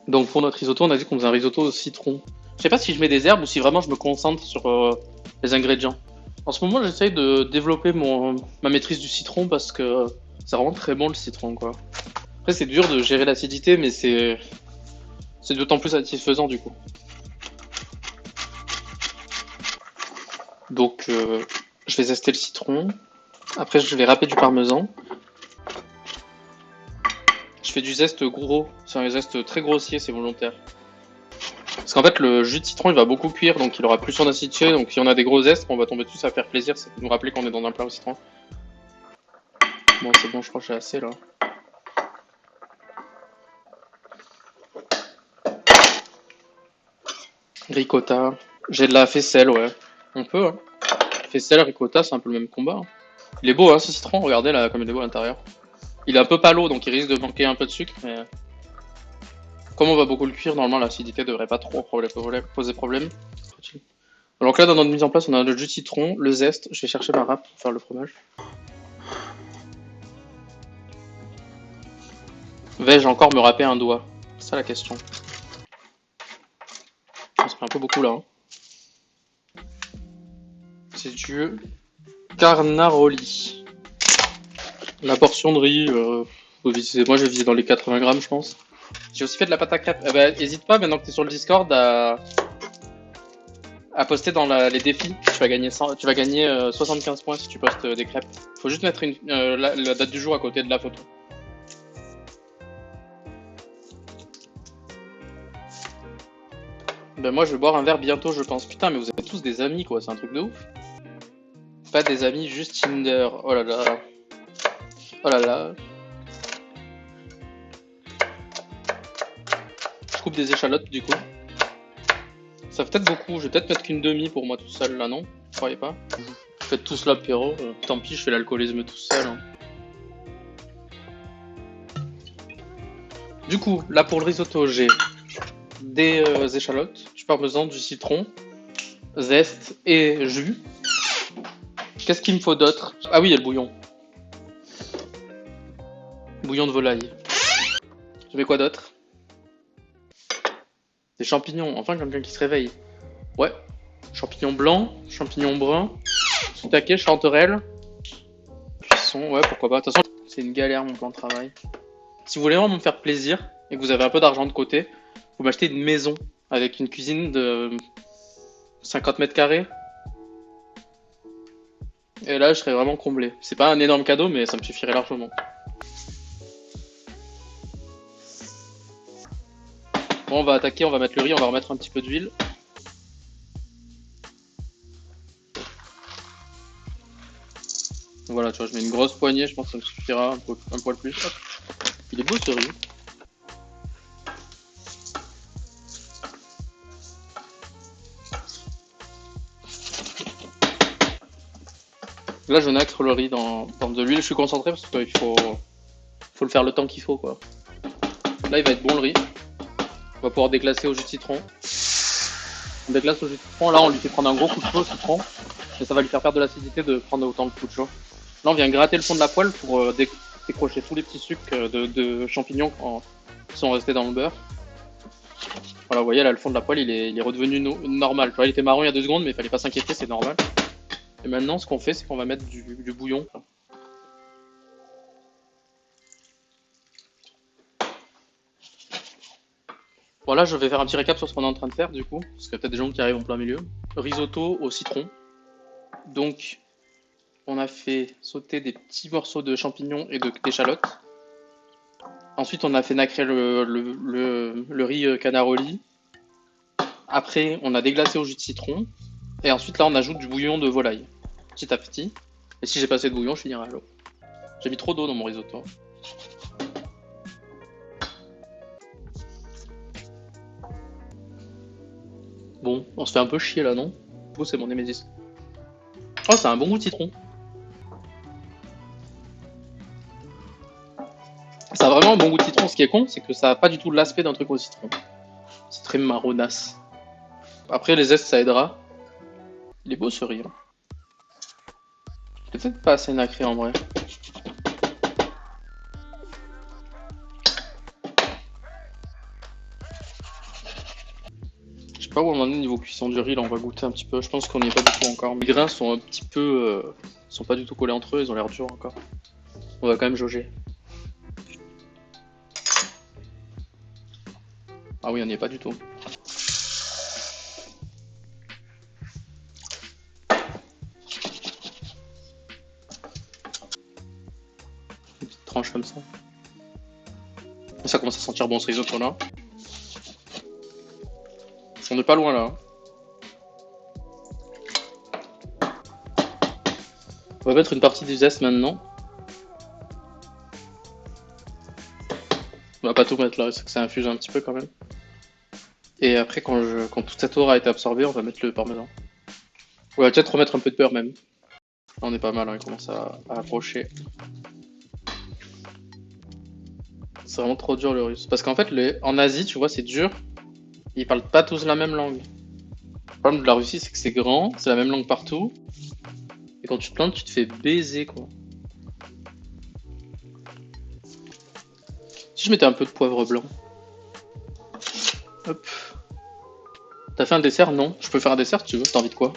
Donc pour notre risotto, on a dit qu'on faisait un risotto au citron. Je sais pas si je mets des herbes ou si vraiment je me concentre sur les ingrédients. En ce moment, j'essaye de développer ma maîtrise du citron parce que c'est vraiment très bon le citron, quoi. Après, c'est dur de gérer l'acidité, mais c'est d'autant plus satisfaisant du coup. Donc, je vais zester le citron. Après, je vais râper du parmesan. Je fais du zeste gros. C'est un zeste très grossier, c'est volontaire. Parce qu'en fait, le jus de citron, il va beaucoup cuire, donc il aura plus son acidité. Donc, si on a des gros zestes, on va tomber dessus, ça va faire plaisir. C'est nous rappeler qu'on est dans un plat au citron. Bon, c'est bon, je crois que j'ai assez là. Ricotta. J'ai de la faisselle, ouais. On peut, hein. Faisselle, ricotta, c'est un peu le même combat, hein. Il est beau, hein, ce citron. Regardez là, comme il est beau à l'intérieur. Il est un peu palo, donc il risque de manquer un peu de sucre, mais comme on va beaucoup le cuire, normalement l'acidité devrait pas trop poser problème. Donc là, dans notre mise en place, on a le jus de citron, le zeste. Je vais chercher ma râpe pour faire le fromage. Vais-je encore me râper un doigt? C'est ça la question. Ça fait un peu beaucoup là, hein. C'est du carnaroli. La portion de riz, moi je vais viser dans les 80 grammes, je pense. J'ai aussi fait de la pâte à crêpes. Eh ben, hésite pas, maintenant que tu es sur le Discord, à poster dans les défis. Tu vas gagner 75 points si tu postes des crêpes. Faut juste mettre la date du jour à côté de la photo. Ben moi je vais boire un verre bientôt, je pense. Putain, mais vous êtes tous des amis, quoi, c'est un truc de ouf. Pas des amis, juste Tinder. Oh là là. Oh là là. Je coupe des échalotes du coup. Ça fait peut-être beaucoup, je vais peut-être mettre qu'une demi pour moi tout seul là, non? Vous croyez pas? Faites tous l'apéro, tant pis, je fais l'alcoolisme tout seul, hein. Du coup, là pour le risotto, j'ai des échalotes, du parmesan, du citron, zeste et jus. Qu'est-ce qu'il me faut d'autre? Ah oui, il y a le bouillon. Bouillon de volaille. Je mets quoi d'autre? Des champignons, enfin quelqu'un qui se réveille. Ouais. Champignons blancs, champignons bruns, shiitake, chanterelle. Cuisson, ouais, pourquoi pas. De toute façon, c'est une galère mon plan de travail. Si vous voulez vraiment me faire plaisir et que vous avez un peu d'argent de côté, vous m'achetez une maison avec une cuisine de 50 mètres carrés. Et là, je serais vraiment comblé. C'est pas un énorme cadeau, mais ça me suffirait largement. Bon, on va attaquer, on va mettre le riz, on va remettre un petit peu d'huile. Voilà, tu vois, je mets une grosse poignée, je pense que ça me suffira un poil plus. Hop. Il est beau ce riz. Là, je nacre le riz dans de l'huile. Je suis concentré parce qu'il faut le faire le temps qu'il faut, quoi. Là, il va être bon le riz. On va pouvoir déglacer au jus de citron. On déglace au jus de citron. Là, on lui fait prendre un gros coup de chaud au citron. Et ça va lui faire perdre de l'acidité de prendre autant de coups de chaud. Là, on vient gratter le fond de la poêle pour décrocher tous les petits sucs de champignons qui sont restés dans le beurre. Voilà, vous voyez, là, le fond de la poêle, il est redevenu normal. Tu vois, il était marron il y a 2 secondes, mais il fallait pas s'inquiéter, c'est normal. Et maintenant, ce qu'on fait, c'est qu'on va mettre du bouillon. Voilà, je vais faire un petit récap sur ce qu'on est en train de faire, du coup, parce qu'il y a peut-être des gens qui arrivent en plein milieu. Risotto au citron. Donc, on a fait sauter des petits morceaux de champignons et d'échalotes. Ensuite, on a fait nacrer le riz canaroli. Après, on a déglacé au jus de citron. Et ensuite, là, on ajoute du bouillon de volaille, petit à petit. Et si j'ai pas assez de bouillon, je finirai à l'eau. J'ai mis trop d'eau dans mon risotto. Bon, on se fait un peu chier là, non? Oh, c'est mon Némésis. Oh, c'est un bon goût de citron. Ça a vraiment un bon goût de citron. Ce qui est con, c'est que ça a pas du tout l'aspect d'un truc au citron. C'est très marronasse. Après, les zestes, ça aidera. Il est beau ce riz, hein. Peut-être pas assez nacré en vrai. pas où on en est niveau cuisson du riz, là on va goûter un petit peu. Je pense qu'on n'y est pas du tout encore. Les grains sont un petit peu... sont pas du tout collés entre eux, ils ont l'air durs encore. On va quand même jauger. Ah oui, on n'y est pas du tout. Une petite tranche comme ça. Ça commence à sentir bon ce risotto là. On n'est pas loin là. On va mettre une partie du zeste maintenant. On va pas tout mettre là, c'est que ça infuse un petit peu quand même. Et après, quand toute cette eau a été absorbée, on va mettre le parmesan. On va peut-être remettre un peu de beurre même. Là, on est pas mal, hein, il commence à approcher. C'est vraiment trop dur le russe. Parce qu'en fait, en Asie, tu vois, c'est dur. Ils parlent pas tous la même langue. Le problème de la Russie, c'est que c'est grand, c'est la même langue partout. Et quand tu te plantes, tu te fais baiser, quoi. Si je mettais un peu de poivre blanc. Hop. T'as fait un dessert? Non. Je peux faire un dessert si tu veux. T'as envie de quoi?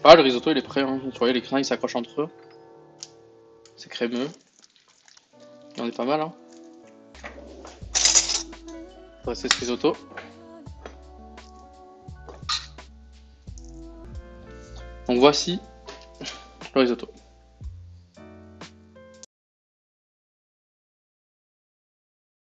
Ah, le risotto, il est prêt. Hein. Tu vois, les grains, ils s'accrochent entre eux. C'est crémeux. On est pas mal, hein. Dresser ce risotto. Donc voici le risotto.